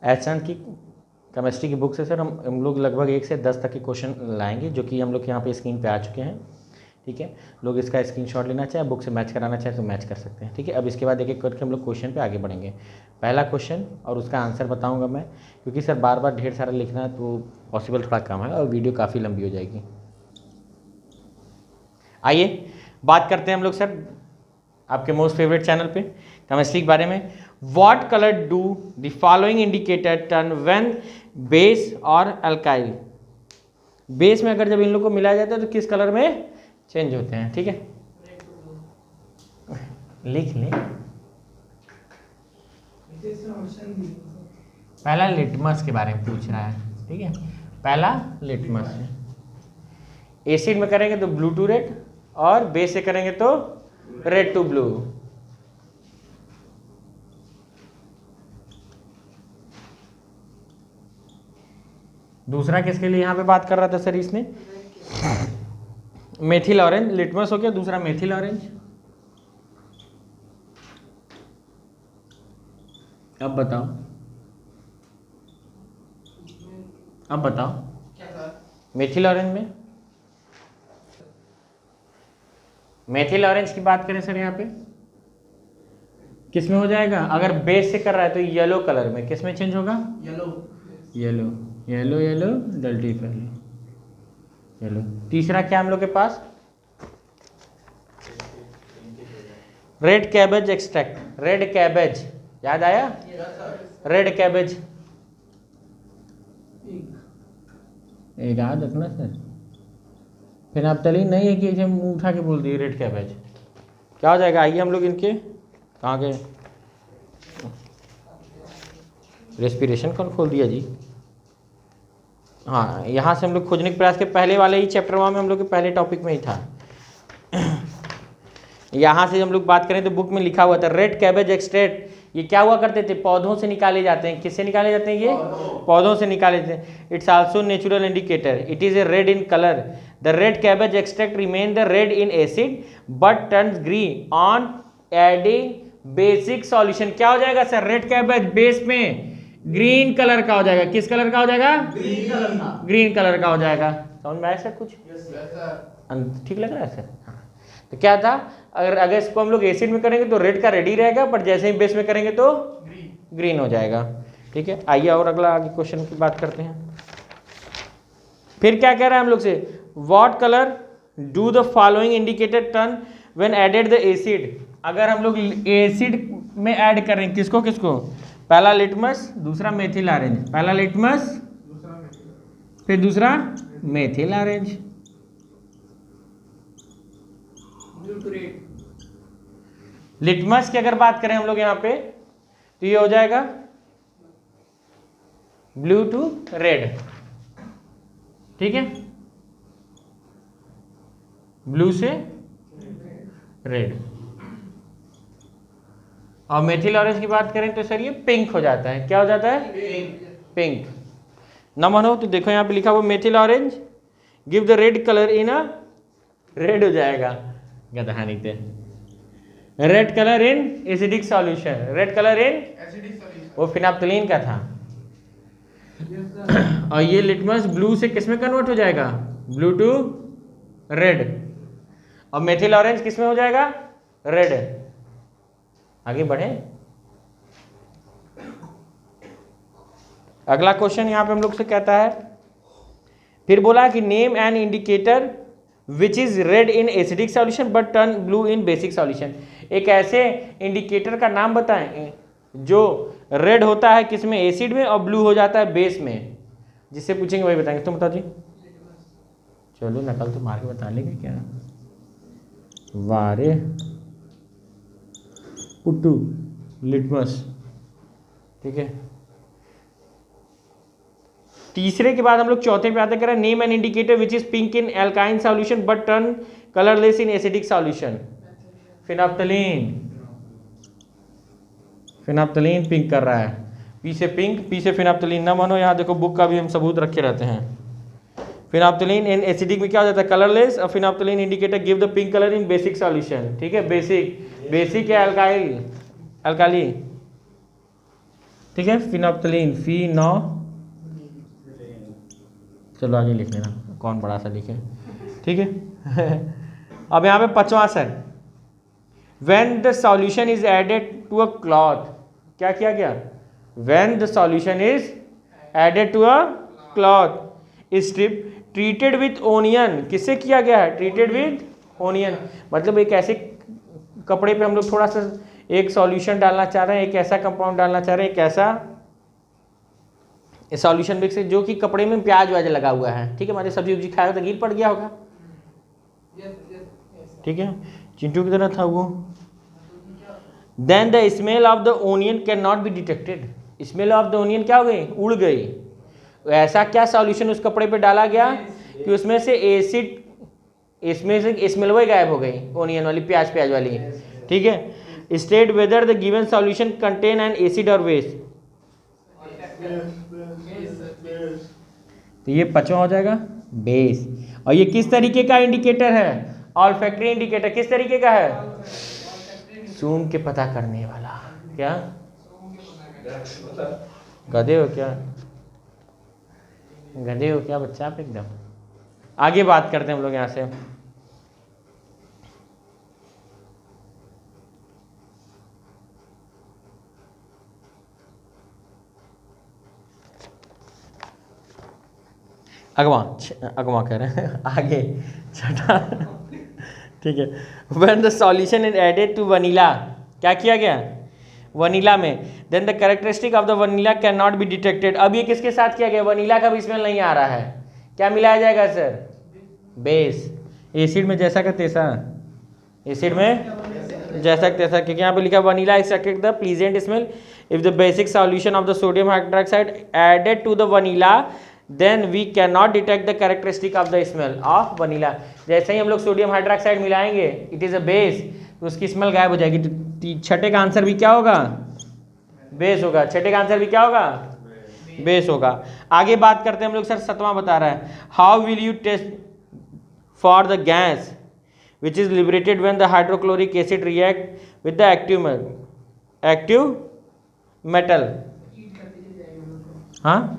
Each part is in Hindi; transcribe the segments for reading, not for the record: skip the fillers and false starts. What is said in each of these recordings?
एचएन की केमिस्ट्री की बुक से सर हम लोग लगभग 1 से 10 तक के क्वेश्चन लाएंगे, जो कि हम लोग यहाँ पे स्क्रीन पे आ चुके हैं। ठीक है, लोग इसका स्क्रीनशॉट लेना चाहे, बुक से मैच कराना चाहे तो मैच कर सकते हैं। ठीक है, अब इसके बाद एक एक करके हम लोग क्वेश्चन पे आगे बढ़ेंगे। पहला क्वेश्चन और उसका आंसर बताऊंगा मैं, क्योंकि सर बार बार ढेर सारा लिखना तो पॉसिबल थोड़ा कम है और वीडियो काफ़ी लंबी हो जाएगी। आइए बात करते हैं हम लोग सर आपके मोस्ट फेवरेट चैनल पे केमिस्ट्री के बारे में। What colour do the following indicator turn when base और अल्काइल, बेस में अगर जब इन लोग को मिलाया जाता है तो किस कलर में चेंज होते हैं। ठीक है, लिख ले। पहला लिटमस के बारे में पूछ रहा है। ठीक है, पहला लिटमस, एसिड में करेंगे तो ब्लू टू रेड और बेस से करेंगे तो रेड टू ब्लू। दूसरा किसके लिए यहां पे बात कर रहा था सर इसने, मेथिल ऑरेंज। लिटमस हो गया, दूसरा मेथिल ऑरेंज। अब बताओ, अब बताओ मेथिल ऑरेंज में, मेथिल ऑरेंज की बात करें सर यहाँ पे किस में हो जाएगा, अगर बेस से कर रहा है तो येलो कलर में, किस में चेंज होगा, येलो येलो येलो येलो डल्टी पहले येलो। तीसरा क्या हम लोग के पास, red cabbage extract, red cabbage याद आया, रेड कैबेज एक याद रखना सर। फिर आप तली नहीं है कि मुंह उठा के बोल दिए रेड कैबेज, क्या हो जाएगा। आइए हम लोग इनके कहाँ गए, रेस्पिरेशन कौन खोल दिया जी। हाँ, यहाँ से हम लोग खोजने के प्रयास के पहले वाले ही चैप्टर में हम लोग के पहले टॉपिक में ही था। यहाँ से हम लोग बात करें तो बुक में लिखा हुआ था रेड कैबेज एक्सट्रैक्ट, ये क्या हुआ करते थे, पौधों से निकाले जाते हैं। किससे निकाले जाते हैं, ये पौधों से निकाले जाते हैं। It's also natural indicator, it is a red in colour. The red cabbage extract remain the red in acid but turns green on adding basic solution. क्या हो जाएगा सर, रेड कैबेज बेस में ग्रीन कलर का हो जाएगा। किस कलर का हो जाएगा, ग्रीन कलर का, ग्रीन कलर का हो जाएगा। समझ में आया सर कुछ, ठीक लग रहा है सर। हाँ, तो क्या था, अगर इसको हम लोग एसिड में करेंगे तो रेड का रेड ही रहेगा, पर जैसे ही बेस में करेंगे तो ग्रीन हो जाएगा। ठीक है, आइए और अगला आगे क्वेश्चन की बात करते हैं। फिर क्या कह रहा है हम लोग से, what colour do the following indicator turn when added the acid. अगर हम लोग एसिड में ऐड करें किसको किसको, पहला लिटमस दूसरा मेथिल ऑरेंज, पहला लिटमस फिर दूसरा मेथिल ऑरेंज। लिटमस की अगर बात करें हम लोग यहाँ पे तो ये हो जाएगा ब्लू टू रेड। ठीक है, ब्लू से रेड। और मेथिल ऑरेंज की बात करें तो सर ये पिंक हो जाता है। क्या हो जाता है, पिंक। न मानो तो देखो यहाँ पे लिखा हुआ methyl orange give the red colour in a, red हो जाएगा गदहानी थे, रेड कलर इन एसिडिक सॉल्यूशन, रेड कलर इन एसिडिक सॉल्यूशन, वो फिनाप्थलीन का था। और ये लिटमस ब्लू से किस में कन्वर्ट हो जाएगा, ब्लू टू रेड। और मेथिल ऑरेंज किस में हो जाएगा, रेड। आगे बढ़े, अगला क्वेश्चन यहां पे हम लोग से कहता है, फिर बोला कि name an indicator which is red in acidic solution but turn blue in basic solution. एक ऐसे इंडिकेटर का नाम बताएं जो रेड होता है किसमें, एसिड में, और ब्लू हो जाता है बेस में। जिससे पूछेंगे वही बताएंगे। तुम बताओ जी, चलो नकल तो मार के बता लेंगे क्या, वारे पुट्टू लिटमस। ठीक है, तीसरे के बाद हम लोग चौथे पे आते करें, name an indicator which is pink in एल्काइन solution but turn colourless in acidic solution. Phenolphthalein, phenolphthalein pink कर रहा है, पी से पिंक, पी से फिनाप्थलीन। ना मानो यहाँ देखो बुक का भी हम सबूत रखे रहते हैं। फिनाप्थलीन इन एसिडिक में क्या हो जाता है, कलरलेस। और phenolphthalein indicator give the pink colour in basic solution. ठीक है, बेसिक, बेसिक है अल्काइल, अल्काली। ठीक है, फिनोप्थलीन, फिनो, चलो आगे लिख लेना, कौन बड़ा सा लिखे, ठीक है। अब यहाँ पे 5वां sir, when the solution is added to a cloth, क्या किया गया, when the solution is added to a cloth strip treated with onion, किससे किया गया है, ट्रीटेड विथ ओनियन, मतलब एक ऐसे कपड़े पे हम लोग थोड़ा सा एक सॉल्यूशन डालना चाह रहे हैं, एक ऐसा कंपाउंड डालना चाह रहे हैं, एक ऐसा सॉल्यूशन मिक्स जो कि कपड़े में प्याज व्याज लगा हुआ है, ठीक है, हमारे सब्जी उब्जी खाया तो गिर पड़ गया होगा, ठीक है, चिंटू की तरह था वो। Then the smell of the onion can not be detected, smell of the onion क्या हो गई, उड़ गई, ऐसा क्या सॉल्यूशन उस कपड़े पे डाला गया कि उसमें से एसिड, इसमें से स्मेल वही गायब हो गई, ओनियन वाली, प्याज वाली, ठीक है। State whether the given solution contain N acid और बेस, तो ये 5वां हो जाएगा बेस। और ये किस तरीके का इंडिकेटर है, ऑल्फैक्टरी इंडिकेटर, किस तरीके का है, सूंघ के पता करने वाला, क्या गधे हो क्या, गधे हो क्या बच्चा आप एकदम। आगे बात करते हैं हम लोग यहाँ से, अगवा कह रहे हैं आगे, छठा, ठीक है। When the solution is added to vanilla, क्या किया गया, वनीला में, then the characteristic of the vanilla can not be detected, अब ये किसके साथ किया गया, वनीला का भी स्मेल नहीं आ रहा है, क्या मिलाया जाएगा सर, बेस, एसिड में जैसा का तैसा, एसिड में जैसा का तैसा, क्योंकि यहाँ पे लिखा vanilla extracted the pleasant smell if the basic solution of the sodium hydroxide added to the vanilla then we can not detect the characteristic of the smell of vanilla, जैसे ही हम लोग सोडियम हाइड्रोक्साइड मिलाएंगे, इट इज अ बेस, तो उसकी स्मेल गायब हो जाएगी, तो छठे का आंसर भी क्या होगा, बेस होगा, छठे का आंसर भी क्या होगा, बेस होगा। आगे बात करते हैं हम लोग सर, 7वां बता रहा है, how will you test for the gas which is liberated when the hydrochloric acid react with the active metal, हाँ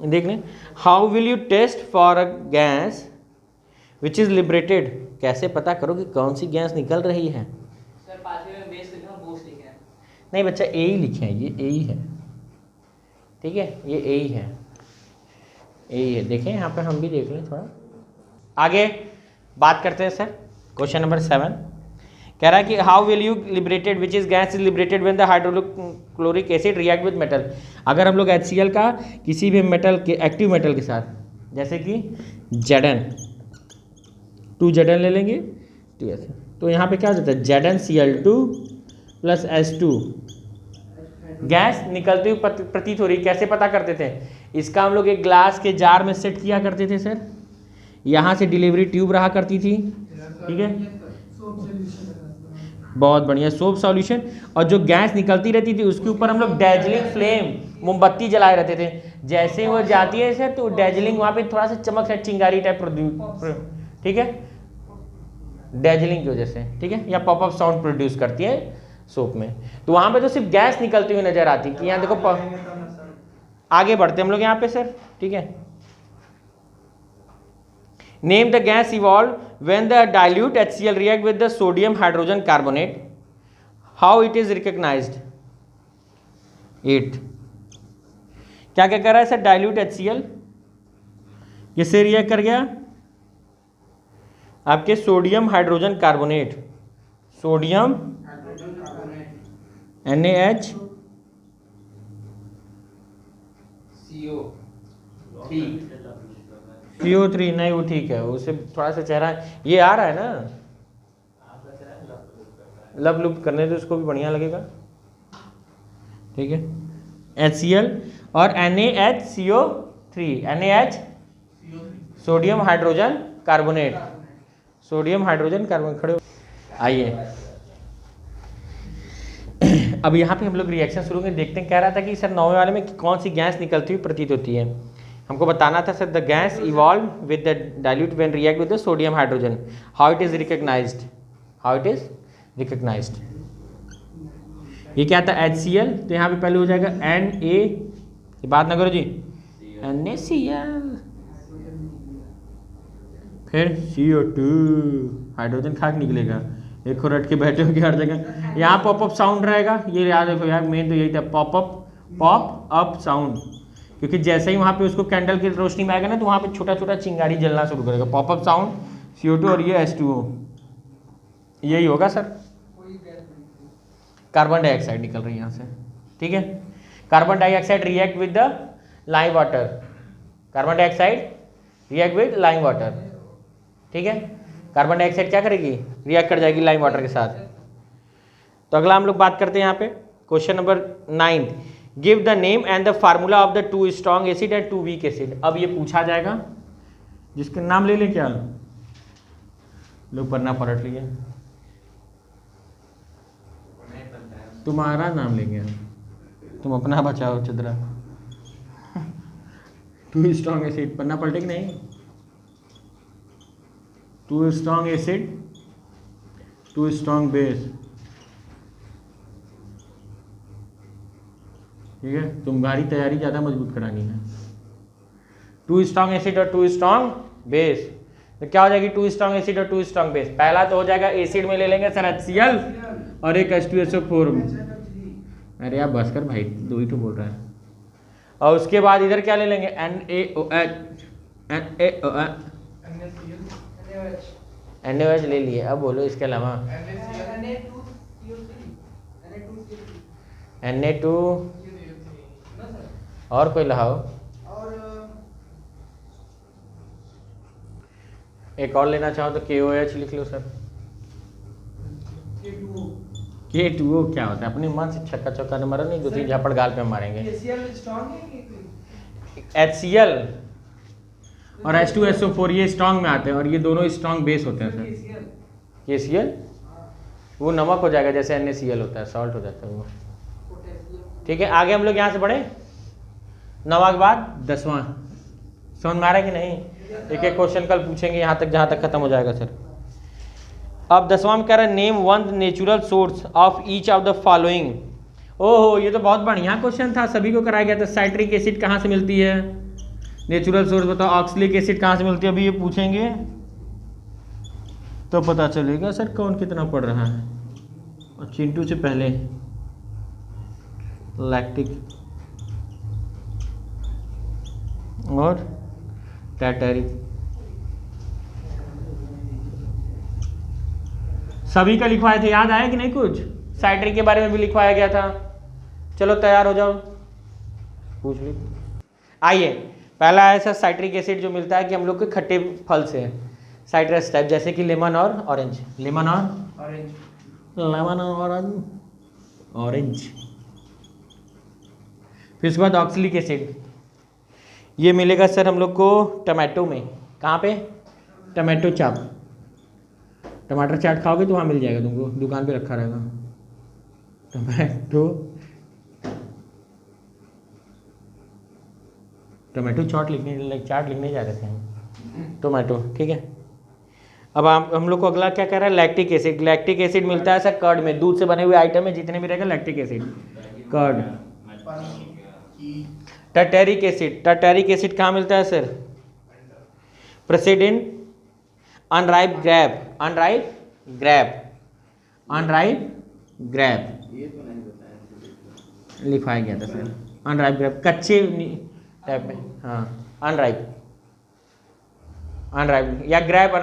देख लें, how will you test for a gas which is liberated, कैसे पता करो कि कौन सी गैस निकल रही है, सर पांचवे में बेस लिखा है, बोस लिखा है, नहीं बच्चा ए ही लिखे हैं, ये ए ही है, ठीक है, ये ए ही है, ए ही है, देखें यहाँ पे हम भी देख लें थोड़ा। आगे बात करते हैं सर, क्वेश्चन नंबर 7 कह रहा है कि how will you liberated which is gas is liberated when the hydrochloric acid react with metal, अगर हम लोग HCl का किसी भी मेटल के एक्टिव मेटल के साथ, जैसे कि Zn 2Zn ले लेंगे, ठीक है, तो यहाँ पे क्या हो जाता है, ZnCl2 प्लस H2, गैस निकलती हुई प्रतीत हो रही, कैसे पता करते थे, इसका हम लोग एक ग्लास के जार में सेट किया करते थे सर, यहाँ से डिलीवरी ट्यूब रहा करती थी, ठीक है, बहुत बढ़िया सोप सॉल्यूशन, और जो गैस निकलती रहती थी उसके ऊपर हम लोग डैजलिंग फ्लेम, मोमबत्ती जलाए रहते थे, जैसे ही वो जाती है सर तो डैजलिंग वहाँ पे थोड़ा सा चमक है, चिंगारी टाइप प्रोड्यूस, ठीक है, डैजलिंग की वजह से, ठीक है, या पॉपअप साउंड प्रोड्यूस करती है सोप में, तो वहाँ पे तो सिर्फ गैस निकलती हुई नजर आती कि यहाँ देखो। आगे बढ़ते हम लोग यहाँ पे सर, ठीक है, name the gas evolve when the dilute HCl react with the sodium hydrogen carbonate, how it is recognised, 8 क्या क्या कर रहा है सर, डाइल्यूट HCl किससे रिएक्ट कर गया, आपके sodium hydrogen carbonate, sodium NaH CO3, नहीं वो ठीक है, उसे थोड़ा सा चेहरा ये आ रहा है ना, लब लुब करने तो उसको भी बढ़िया लगेगा, ठीक है, HCl और NaHCO3, NaH sodium hydrogen carbonate, sodium hydrogen carbonate, खड़े हो आइए। अब यहाँ पे हम लोग रिएक्शन शुरू में देखते हैं, कह रहा था कि सर 9वें वाले में कौन सी गैस निकलती हुई प्रतीत होती है, हमको बताना था sir, the gas evolve with the dilute when react with the sodium hydrogen, how it is recognised, how it is recognised, ये क्या था HCl, तो यहाँ पे पहले हो जाएगा Na, बात ना करो जी, NaCl, फिर CO2, हाइड्रोजन खाक निकलेगा। एक को रट के बैठे हो कि हर जगह यहाँ पॉपअप साउंड रहेगा, ये याद रखो यार, मेन तो यही था, पॉप अप साउंड, क्योंकि जैसे ही वहाँ पे उसको कैंडल की रोशनी में आएगा ना तो वहाँ पे छोटा छोटा चिंगारी जलना शुरू करेगा, पॉपअप साउंड, CO2 और ये H2O, यही होगा सर। कार्बन डाइऑक्साइड निकल रही है यहाँ से, ठीक है। Carbon dioxide react with the lime water, carbon dioxide react with lime water, ठीक है। कार्बन डाइऑक्साइड क्या करेगी, रिएक्ट कर जाएगी लाइम वाटर के साथ। तो अगला हम लोग बात करते हैं यहाँ पे question number 9, give the name and the formula of the 2 strong acid and 2 weak acid. अब ये पूछा जाएगा, जिसके नाम ले लें क्या, लोग पढ़ना पलट लिए, तुम्हारा नाम लेंगे, तुम अपना बचाओ चंद्रा। 2 स्ट्रॉन्ग एसिड पढ़ना पलटे कि नहीं, 2 स्ट्रॉन्ग एसिड, 2 स्ट्रॉन्ग बेस, ठीक है। तुम्हारी तैयारी ज़्यादा मजबूत करानी है। 2 स्ट्रॉन्ग एसिड और 2 स्ट्रॉन्ग बेस, तो क्या हो जाएगी 2 स्ट्रॉन्ग एसिड और 2 स्ट्रॉन्ग बेस। पहला तो हो जाएगा एसिड में ले लेंगे सर HCl और एक H2SO4, अरे आप बस कर भाई, 2 ही तो बोल रहा है। और उसके बाद इधर क्या ले लेंगे NaOH ले लिए। अब बोलो इसके अलावा Na2 और कोई लगाओ, एक और लेना चाहो तो KOH लिख लो सर। K2O क्या होता है, अपने मन से छक्का चौका न मारो, नहीं 2-3 झापड़ गाल पे मारेंगे। HCl और H2SO4 ये स्ट्रॉन्ग में आते हैं और ये दोनों स्ट्रॉन्ग बेस होते हैं सर। KCl वो नमक हो जाएगा, जैसे NaCl होता है, सॉल्ट हो जाता है वो, ठीक है। आगे हम लोग यहाँ से बढ़े, 9वां के बाद 10वां, समझ में आ रहा है कि नहीं, एक एक क्वेश्चन कल पूछेंगे यहाँ तक, जहाँ तक खत्म हो जाएगा सर। अब 10वां में कह रहा है name 1 natural source of each of the following. ओहो, ये तो बहुत बढ़िया क्वेश्चन था, सभी को कराया गया था। साइट्रिक एसिड कहाँ से मिलती है, नेचुरल सोर्स बताओ। ऑक्सलिक एसिड कहाँ से मिलती है, अभी ये पूछेंगे तो पता चलेगा सर कौन कितना पढ़ रहा है। और चिंटू से पहले लैक्टिक और टैटरिक, सभी का लिखवाए थे, याद आया कि नहीं कुछ, साइट्रिक के बारे में भी लिखवाया गया था। चलो तैयार हो जाओ, पूछ लो। आइए, पहला ऐसा साइट्रिक एसिड जो मिलता है कि हम लोग के खट्टे फल से है, साइट्रस टाइप, जैसे कि लेमन और ऑरेंज, लेमन और ऑरेंज। फिर उसके बाद ऑक्सलिक एसिड, ये मिलेगा सर हम लोग को टमाटो में। कहाँ पे, टमाटो चाप, टमाटर चाट खाओगे तो वहाँ मिल जाएगा तुमको, दुकान पे रखा रहेगा टमाटो चाट लिखने, चाट लिखने जा रहे थे हम, टोमेटो, ठीक है। अब हम लोग को अगला क्या कह रहा है, लैक्टिक एसिड। लैक्टिक एसिड मिलता है सर कर्ड में, दूध से बने हुए आइटम में जितने भी रहेगा lactic acid, curd. Tartaric acid, tartaric acid कहाँ मिलता है sir, present in unripe grape, unripe grape, unripe grape लिखवाया गया था सर, अनराइप ग्रेप, कच्चे टाइप में, हाँ अनराइप, अनराइप या ग्रेप